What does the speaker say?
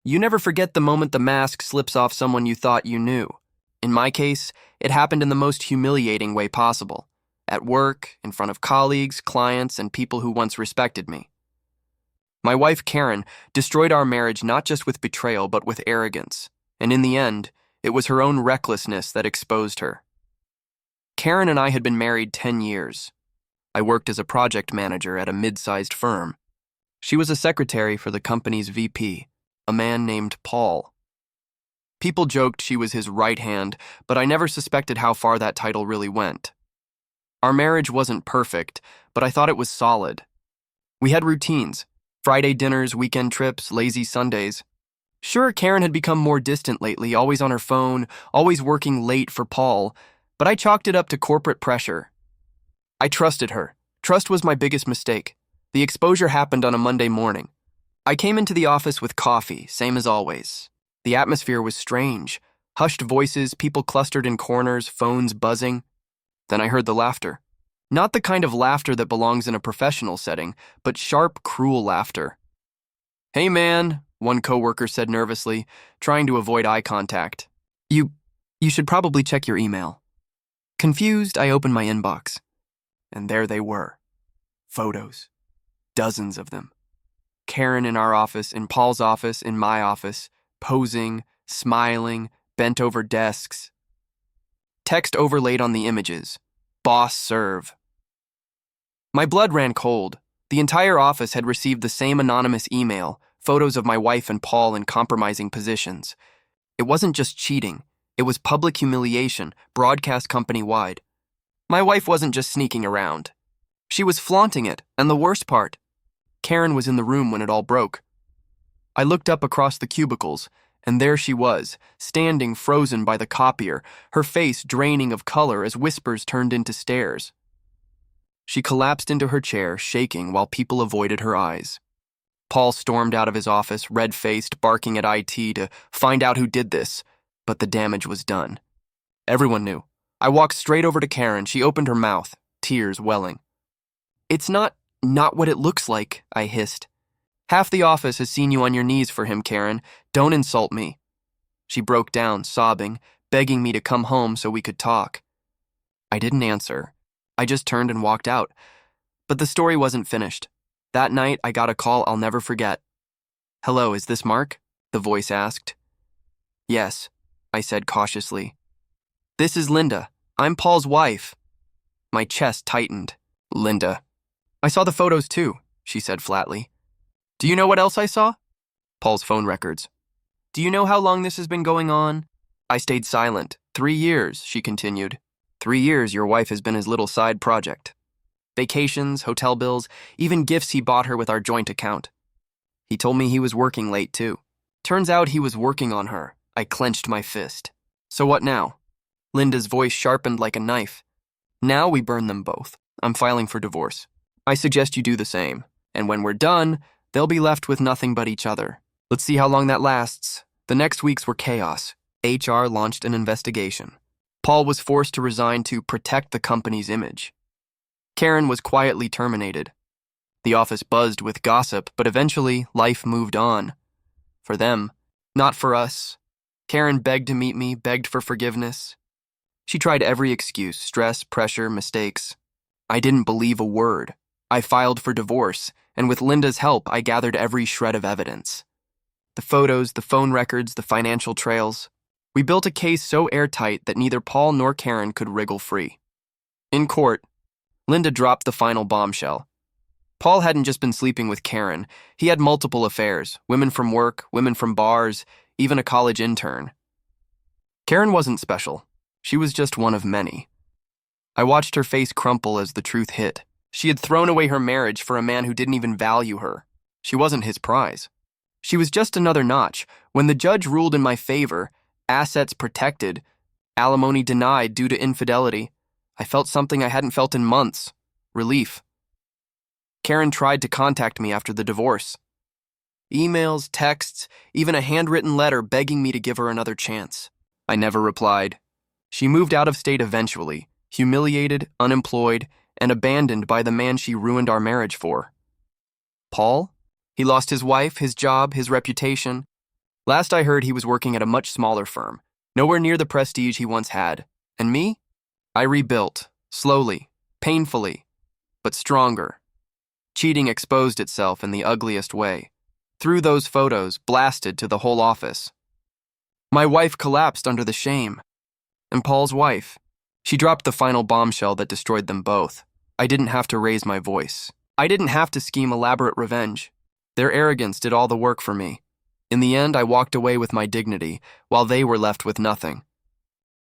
You never forget the moment the mask slips off someone you thought you knew. In my case, it happened in the most humiliating way possible. At work, in front of colleagues, clients, and people who once respected me. My wife, Karen, destroyed our marriage not just with betrayal, but with arrogance. And in the end, it was her own recklessness that exposed her. Karen and I had been married 10 years. I worked as a project manager at a mid-sized firm. She was a secretary for the company's VP, a man named Paul. People joked she was his right hand, but I never suspected how far that title really went. Our marriage wasn't perfect, but I thought it was solid. We had routines: Friday dinners, weekend trips, lazy Sundays. Sure, Karen had become more distant lately, always on her phone, always working late for Paul, but I chalked it up to corporate pressure. I trusted her. Trust was my biggest mistake. The exposure happened on a Monday morning. I came into the office with coffee, same as always. The atmosphere was strange. Hushed voices, people clustered in corners, phones buzzing. Then I heard the laughter. Not the kind of laughter that belongs in a professional setting, but sharp, cruel laughter. "Hey man," one coworker said nervously, trying to avoid eye contact. You should probably check your email." Confused, I opened my inbox. And there they were. Photos. Dozens of them. Karen in our office, in Paul's office, in my office, posing, smiling, bent over desks. Text overlaid on the images. "Boss serve." My blood ran cold. The entire office had received the same anonymous email, photos of my wife and Paul in compromising positions. It wasn't just cheating. It was public humiliation, broadcast company-wide. My wife wasn't just sneaking around. She was flaunting it, and the worst part, Karen was in the room when it all broke. I looked up across the cubicles, and there she was, standing frozen by the copier, her face draining of color as whispers turned into stares. She collapsed into her chair, shaking while people avoided her eyes. Paul stormed out of his office, red-faced, barking at IT to find out who did this, but the damage was done. Everyone knew. I walked straight over to Karen. She opened her mouth, tears welling. "It's not what it looks like," I hissed. "Half the office has seen you on your knees for him, Karen. Don't insult me." She broke down, sobbing, begging me to come home so we could talk. I didn't answer. I just turned and walked out. But the story wasn't finished. That night, I got a call I'll never forget. "Hello, is this Mark?" the voice asked. "Yes," I said cautiously. "This is Linda. I'm Paul's wife." My chest tightened. "Linda." "I saw the photos too," she said flatly. "Do you know what else I saw?" Paul's phone records. "Do you know how long this has been going on?" I stayed silent. 3 years, she continued. 3 years your wife has been his little side project. Vacations, hotel bills, even gifts he bought her with our joint account. He told me he was working late too. Turns out he was working on her. I clenched my fist. "So what now?" Linda's voice sharpened like a knife. "Now we burn them both. I'm filing for divorce. I suggest you do the same. And when we're done, they'll be left with nothing but each other. Let's see how long that lasts." The next weeks were chaos. HR launched an investigation. Paul was forced to resign to protect the company's image. Karen was quietly terminated. The office buzzed with gossip, but eventually life moved on. For them, not for us. Karen begged to meet me, begged for forgiveness. She tried every excuse: stress, pressure, mistakes. I didn't believe a word. I filed for divorce, and with Linda's help, I gathered every shred of evidence. The photos, the phone records, the financial trails. We built a case so airtight that neither Paul nor Karen could wriggle free. In court, Linda dropped the final bombshell. Paul hadn't just been sleeping with Karen. He had multiple affairs: women from work, women from bars, even a college intern. Karen wasn't special. She was just one of many. I watched her face crumple as the truth hit. She had thrown away her marriage for a man who didn't even value her. She wasn't his prize. She was just another notch. When the judge ruled in my favor, assets protected, alimony denied due to infidelity, I felt something I hadn't felt in months: relief. Karen tried to contact me after the divorce. Emails, texts, even a handwritten letter begging me to give her another chance. I never replied. She moved out of state eventually, humiliated, unemployed, and abandoned by the man she ruined our marriage for. Paul? He lost his wife, his job, his reputation. Last I heard, he was working at a much smaller firm, nowhere near the prestige he once had. And me? I rebuilt, slowly, painfully, but stronger. Cheating exposed itself in the ugliest way. Through those photos, blasted to the whole office. My wife collapsed under the shame. And Paul's wife. She dropped the final bombshell that destroyed them both. I didn't have to raise my voice. I didn't have to scheme elaborate revenge. Their arrogance did all the work for me. In the end, I walked away with my dignity, while they were left with nothing.